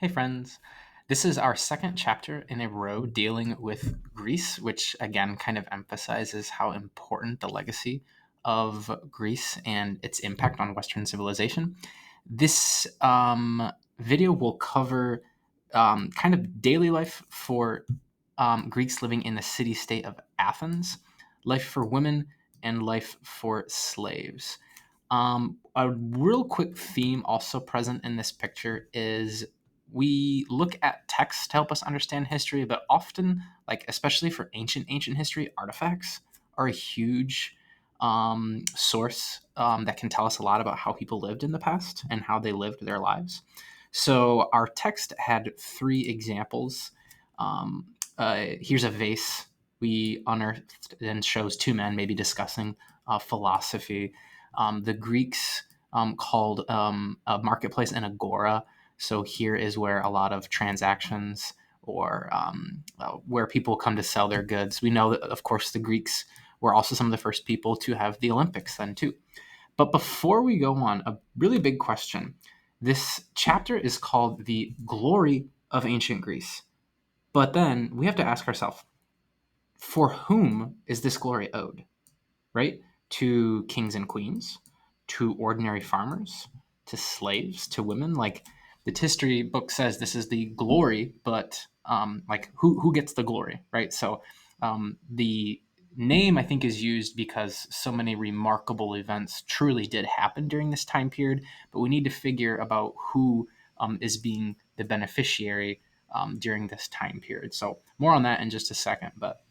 Hey, friends. This is our second chapter in a row dealing with Greece, which again kind of emphasizes how important the legacy of Greece and its impact on Western civilization. This video will cover kind of daily life for Greeks living in the city state of Athens, life for women, and life for slaves. A real quick theme also present in this picture is we look at text to help us understand history, but often, like especially for ancient history, artifacts are a huge source that can tell us a lot about how people lived in the past and how they lived their lives. So our text had three examples. Here's a vase we unearthed and shows two men maybe discussing philosophy. The Greeks called a marketplace an agora. So here is where a lot of transactions or where people come to sell their goods. We know that, of course, the Greeks were also some of the first people to have the Olympics then too. But before we go on, a really big question. This chapter is called The Glory of Ancient Greece. But then we have to ask ourselves, for whom is this glory owed? Right? To kings and queens, to ordinary farmers, to slaves, to women. Like the history book says, this is the glory, but like who gets the glory, right? So the name I think is used because so many remarkable events truly did happen during this time period, but we need to figure about who is being the beneficiary during this time period. So more on that in just a second, but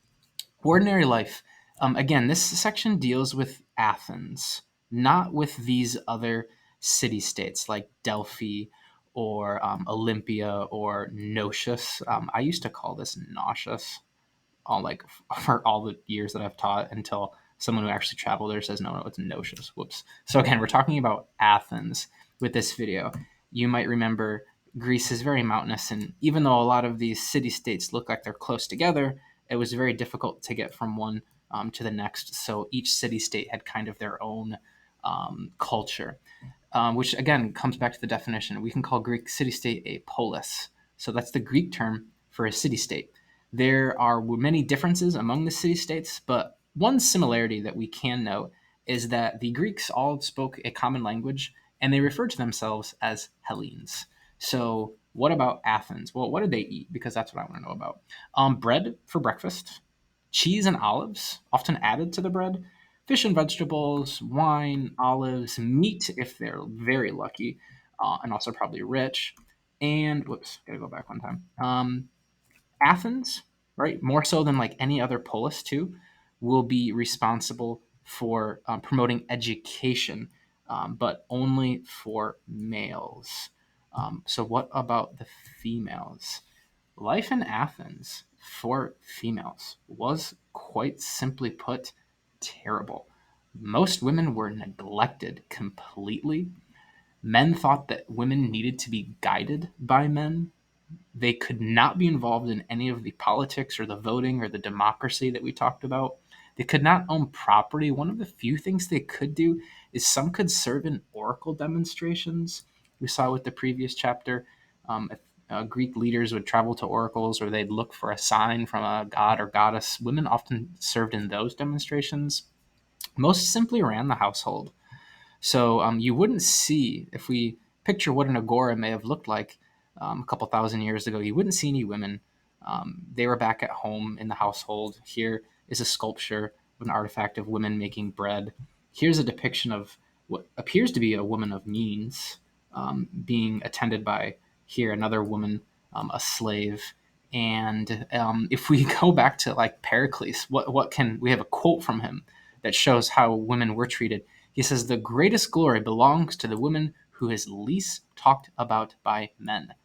ordinary life. Again, this section deals with Athens, not with these other city states like Delphi or Olympia or Gnosis. I used to call this nauseous all like for all the years that I've taught until someone who actually traveled there says, no, it's Gnosis. Whoops. So again, we're talking about Athens with this video. You might remember Greece is very mountainous, and even though a lot of these city states look like they're close together, it was very difficult to get from one to the next. So each city state had kind of their own culture, which again comes back to the definition. We can call Greek city state a polis. So that's the Greek term for a city state. There are many differences among the city states, but one similarity that we can note is that the Greeks all spoke a common language and they referred to themselves as Hellenes. So, what about Athens? Well, what did they eat? Because that's what I want to know about. Bread for breakfast, cheese and olives, often added to the bread, fish and vegetables, wine, olives, meat if they're very lucky, and also probably rich. And whoops, gotta go back one time. Athens, right, more so than like any other polis too, will be responsible for promoting education, but only for males. So, what about the females? Life in Athens for females was, quite simply put, terrible. Most women were neglected completely. Men thought that women needed to be guided by men. They could not be involved in any of the politics or the voting or the democracy that we talked about. They could not own property. One of the few things they could do is some could serve in oracle demonstrations. We saw with the previous chapter, Greek leaders would travel to oracles or they'd look for a sign from a god or goddess. Women often served in those demonstrations. Most simply ran the household. So you wouldn't see, if we picture what an agora may have looked like a couple thousand years ago, you wouldn't see any women. They were back at home in the household. Here is a sculpture of an artifact of women making bread. Here's a depiction of what appears to be a woman of means being attended by here another woman, a slave. And if we go back to like Pericles, what can we have a quote from him that shows how women were treated? He says, "The greatest glory belongs to the woman who is least talked about by men.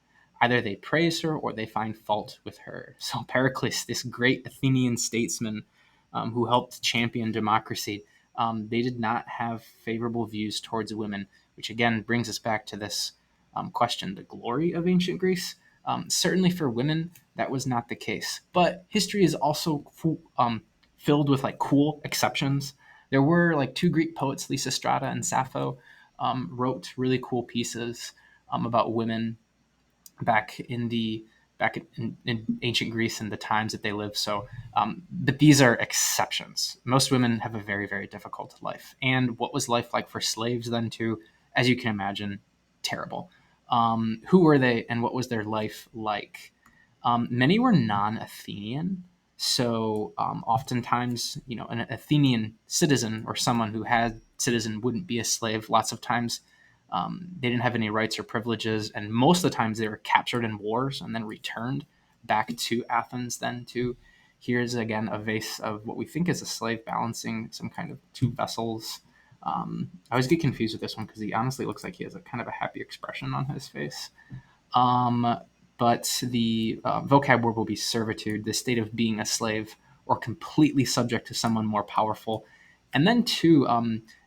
Either they praise her or they find fault with her." So Pericles, this great Athenian statesman who helped champion democracy, they did not have favorable views towards women, which again brings us back to this question, the glory of ancient Greece. Certainly for women, that was not the case. But history is also filled with like cool exceptions. There were like two Greek poets, Lysistrata and Sappho, wrote really cool pieces about women. back in the back in ancient Greece and the times that they lived. So, but these are exceptions. Most women have a very, very difficult life. And what was life like for slaves then too? As you can imagine, terrible. Who were they, and what was their life like? Many were non-Athenian, so oftentimes, an Athenian citizen or someone who had citizen wouldn't be a slave. Lots of times, they didn't have any rights or privileges, and most of the times they were captured in wars and then returned back to Athens. Then to here's again a vase of what we think is a slave balancing some kind of two vessels. I always get confused with this one because he honestly looks like he has a kind of a happy expression on his face. Um, but the vocab word will be servitude, the state of being a slave or completely subject to someone more powerful. And then, two,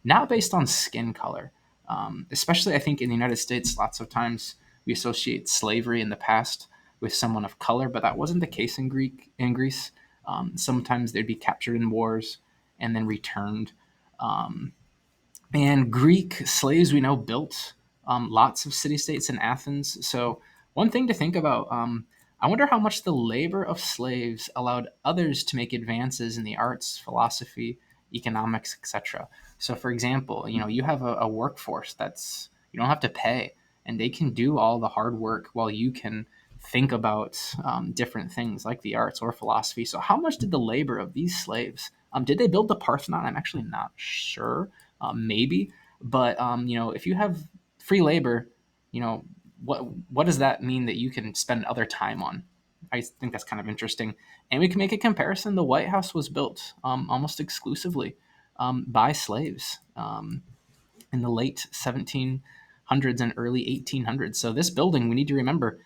not based on skin color. Especially, I think, in the United States, lots of times we associate slavery in the past with someone of color, but that wasn't the case in Greece. Sometimes they'd be captured in wars and then returned. Um, and Greek slaves, we know, built lots of city states in Athens. So, one thing to think about, I wonder how much the labor of slaves allowed others to make advances in the arts, philosophy, economics, etc. So, for example, you have a workforce that's you don't have to pay, and they can do all the hard work while you can think about different things like the arts or philosophy. So, how much did the labor of these slaves? Did they build the Parthenon? I'm actually not sure, maybe. But if you have free labor, you know, what does that mean that you can spend other time on? I think that's kind of interesting, and we can make a comparison. The White House was built almost exclusively by slaves in the late 1700s and early 1800s. So this building, we need to remember,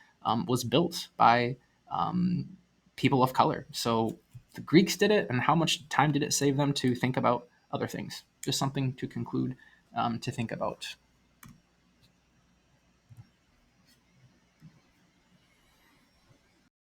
was built by um, people of color. So the Greeks did it, and how much time did it save them to think about other things? Just something to conclude, to think about.